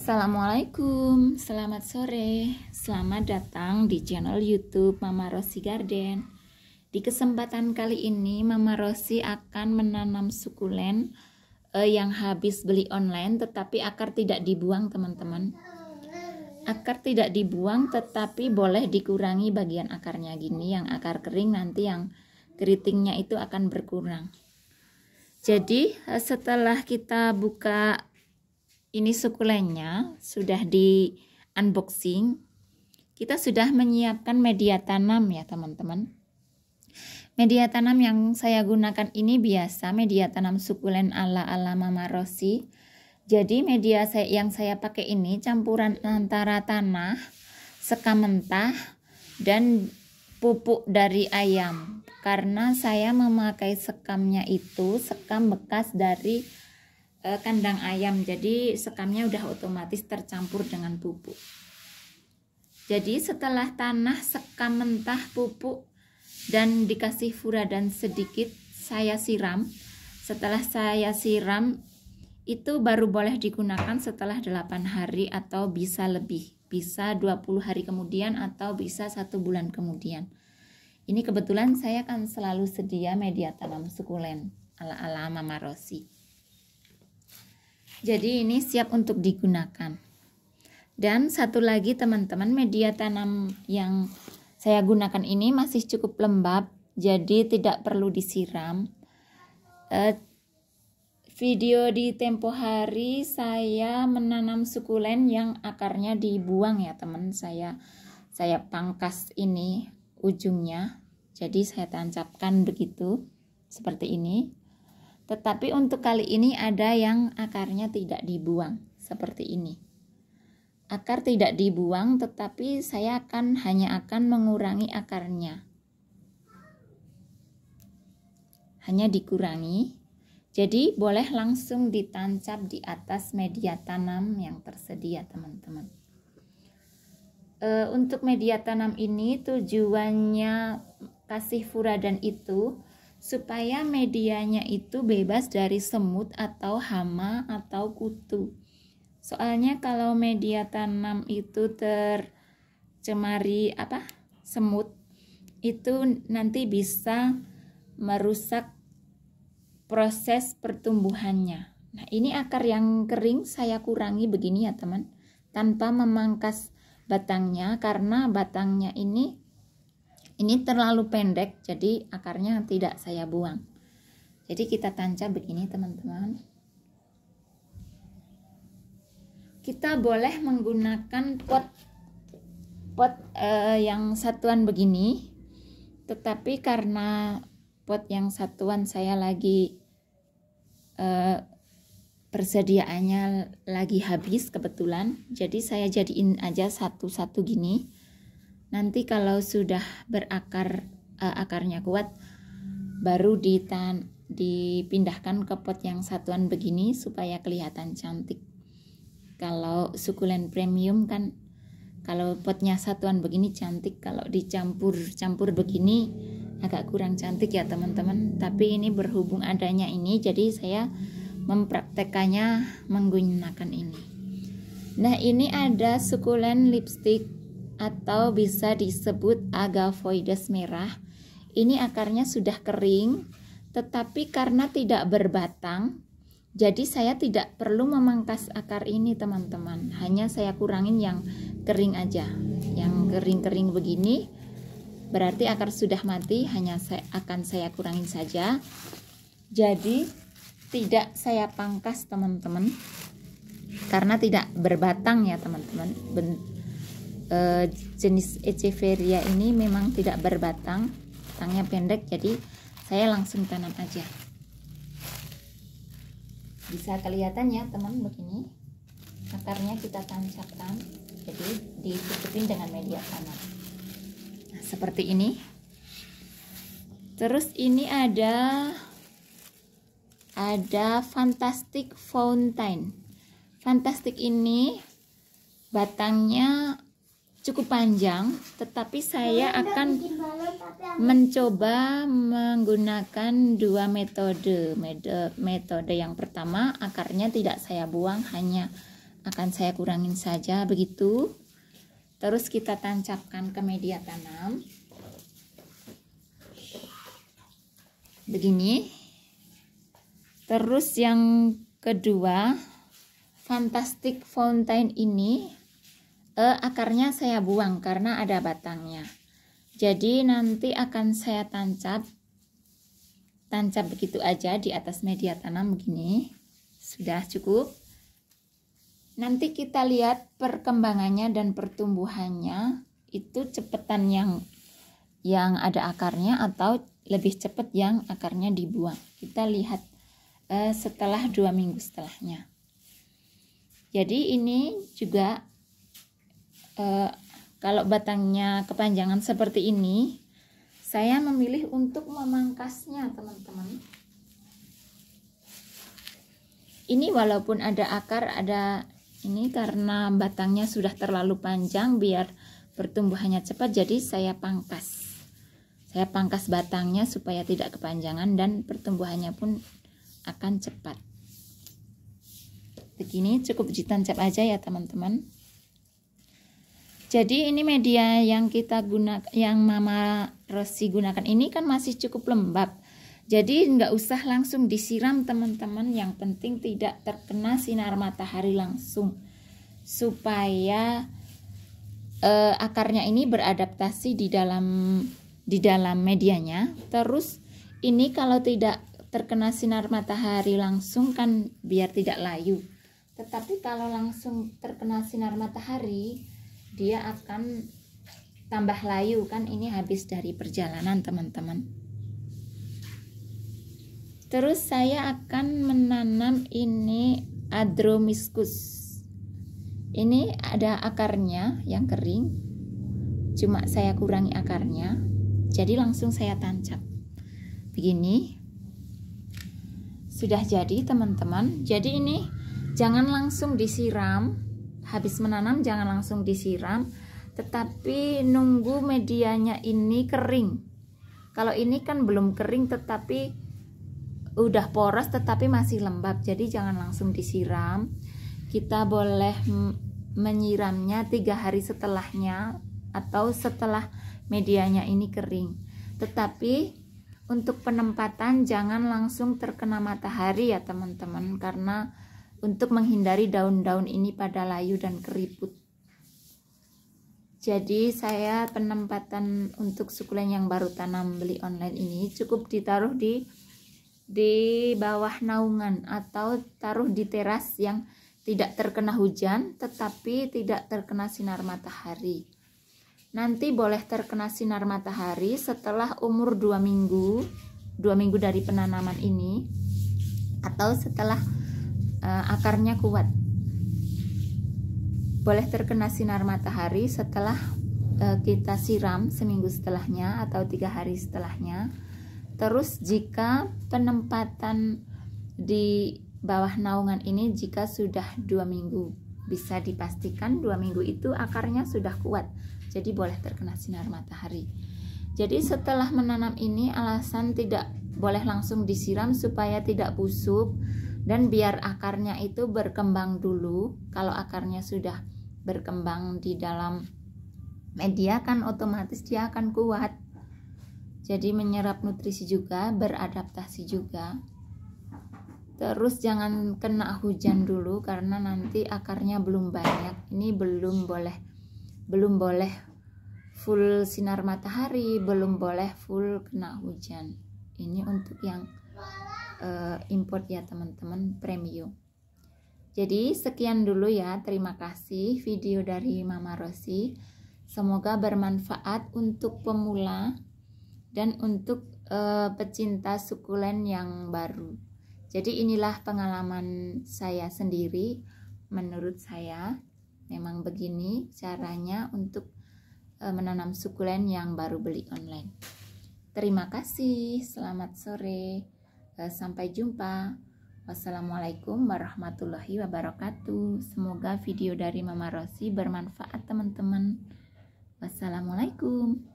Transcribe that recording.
Assalamualaikum, selamat sore, selamat datang di channel YouTube Mama Rosi Garden. Di kesempatan kali ini Mama Rosi akan menanam sukulen yang habis beli online, tetapi akar tidak dibuang teman-teman. Akar tidak dibuang tetapi boleh dikurangi bagian akarnya gini, yang akar kering nanti yang keritingnya itu akan berkurang. Jadi setelah kita buka ini sukulennya, sudah di unboxing, kita sudah menyiapkan media tanam ya teman-teman. Media tanam yang saya gunakan ini biasa media tanam sukulen ala Mama Rosi. Jadi media yang saya pakai ini campuran antara tanah, sekam mentah, dan pupuk dari ayam. Karena saya memakai sekamnya itu sekam bekas dari kandang ayam, jadi sekamnya udah otomatis tercampur dengan pupuk. Jadi setelah tanah, sekam mentah, pupuk dan dikasih furadan sedikit, saya siram. Setelah saya siram itu baru boleh digunakan setelah 8 hari atau bisa lebih, bisa 20 hari kemudian atau bisa 1 bulan kemudian. Ini kebetulan saya kan selalu sedia media tanam sukulen ala Mama Rosi. Jadi ini siap untuk digunakan. Dan satu lagi teman-teman, media tanam yang saya gunakan ini masih cukup lembab, jadi tidak perlu disiram. Video di tempo hari saya menanam sukulen yang akarnya dibuang ya teman. Saya pangkas ini ujungnya, jadi saya tancapkan begitu seperti ini. Tetapi untuk kali ini ada yang akarnya tidak dibuang seperti ini. Akar tidak dibuang, tetapi saya hanya akan mengurangi akarnya. Hanya dikurangi. Jadi boleh langsung ditancap di atas media tanam yang tersedia teman-teman. Untuk media tanam ini tujuannya kasih furadan itu supaya medianya itu bebas dari semut atau hama atau kutu. Soalnya kalau media tanam itu tercemari semut, itu nanti bisa merusak proses pertumbuhannya. Nah, ini akar yang kering saya kurangi begini ya teman, tanpa memangkas batangnya, karena batangnya ini terlalu pendek, jadi akarnya tidak saya buang. Jadi kita tancap begini teman-teman. Kita boleh menggunakan pot yang satuan begini, tetapi karena pot yang satuan saya lagi persediaannya lagi habis kebetulan, jadi saya jadiin aja satu-satu gini. Nanti kalau sudah berakar, akarnya kuat, baru dipindahkan ke pot yang satuan begini supaya kelihatan cantik. Kalau sukulen premium kan, kalau potnya satuan begini cantik, kalau dicampur begini agak kurang cantik ya teman-teman. Tapi ini berhubung adanya ini, jadi saya mempraktekannya menggunakan ini. Nah, ini ada sukulen lipstick atau bisa disebut Agavoides merah. Ini akarnya sudah kering, tetapi karena tidak berbatang, jadi saya tidak perlu memangkas akar ini teman-teman. Hanya saya kurangin yang kering aja. Yang kering-kering begini berarti akar sudah mati, hanya akan saya kurangin saja. Jadi tidak saya pangkas teman-teman, karena tidak berbatang ya teman-teman. Jenis Echeveria ini memang tidak berbatang, batangnya pendek, jadi saya langsung tanam aja. Bisa kelihatan ya teman begini, akarnya kita tancapkan, jadi ditutupin dengan media tanam. Nah, seperti ini. Terus ini ada Fantastic Fountain. Fantastic ini batangnya cukup panjang, tetapi saya akan mencoba menggunakan 2 metode. Metode yang pertama, akarnya tidak saya buang, hanya akan saya kurangin saja begitu. Terus kita tancapkan ke media tanam begini. Terus yang kedua, Fantastic Fountain ini akarnya saya buang karena ada batangnya. Jadi nanti akan saya tancap begitu aja di atas media tanam begini. Sudah cukup. Nanti kita lihat perkembangannya dan pertumbuhannya itu cepetan yang ada akarnya atau lebih cepat yang akarnya dibuang. Kita lihat setelah 2 minggu setelahnya. Jadi ini juga kalau batangnya kepanjangan seperti ini, saya memilih untuk memangkasnya, teman-teman. Ini walaupun ada akar, ada ini karena batangnya sudah terlalu panjang, biar pertumbuhannya cepat, jadi saya pangkas. Saya pangkas batangnya supaya tidak kepanjangan dan pertumbuhannya pun akan cepat. Begini cukup ditancap aja ya teman-teman. Jadi ini media yang kita gunakan, yang Mama Rosi gunakan ini kan masih cukup lembab. Jadi nggak usah langsung disiram teman-teman, yang penting tidak terkena sinar matahari langsung supaya akarnya ini beradaptasi di dalam medianya. Terus ini kalau tidak terkena sinar matahari langsung kan biar tidak layu. Tetapi kalau langsung terkena sinar matahari, dia akan tambah layu kan, ini habis dari perjalanan teman-teman. Terus saya akan menanam ini Adromiscus. Ini ada akarnya yang kering, cuma saya kurangi akarnya, jadi langsung saya tancap. Begini, sudah jadi teman-teman. Jadi ini jangan langsung disiram, habis menanam jangan langsung disiram, tetapi nunggu medianya ini kering. Kalau ini kan belum kering tetapi udah poros tetapi masih lembab, jadi jangan langsung disiram. Kita boleh menyiramnya 3 hari setelahnya atau setelah medianya ini kering. Tetapi untuk penempatan jangan langsung terkena matahari ya teman-teman, karena untuk menghindari daun-daun ini pada layu dan keriput. Jadi saya penempatan untuk sukulen yang baru tanam beli online ini cukup ditaruh di bawah naungan atau taruh di teras yang tidak terkena hujan tetapi tidak terkena sinar matahari. Nanti boleh terkena sinar matahari setelah umur 2 minggu dari penanaman ini, atau setelah akarnya kuat. Boleh terkena sinar matahari setelah kita siram seminggu setelahnya atau 3 hari setelahnya. Terus jika penempatan di bawah naungan ini jika sudah 2 minggu, bisa dipastikan 2 minggu itu akarnya sudah kuat, jadi boleh terkena sinar matahari. Jadi setelah menanam ini alasan tidak boleh langsung disiram supaya tidak busuk dan biar akarnya itu berkembang dulu. Kalau akarnya sudah berkembang di dalam media kan otomatis dia akan kuat. Jadi menyerap nutrisi juga, beradaptasi juga. Terus jangan kena hujan dulu karena nanti akarnya belum banyak. Ini belum boleh full sinar matahari, belum boleh full kena hujan. Ini untuk yang import ya teman-teman, premium. Jadi sekian dulu ya, terima kasih video dari Mama Rosi. Semoga bermanfaat untuk pemula dan untuk pecinta sukulen yang baru. Jadi inilah pengalaman saya sendiri. Menurut saya memang begini caranya untuk menanam sukulen yang baru beli online. Terima kasih, selamat sore, sampai jumpa. Wassalamualaikum warahmatullahi wabarakatuh. Semoga video dari Mama Rosi bermanfaat teman-teman. Wassalamualaikum.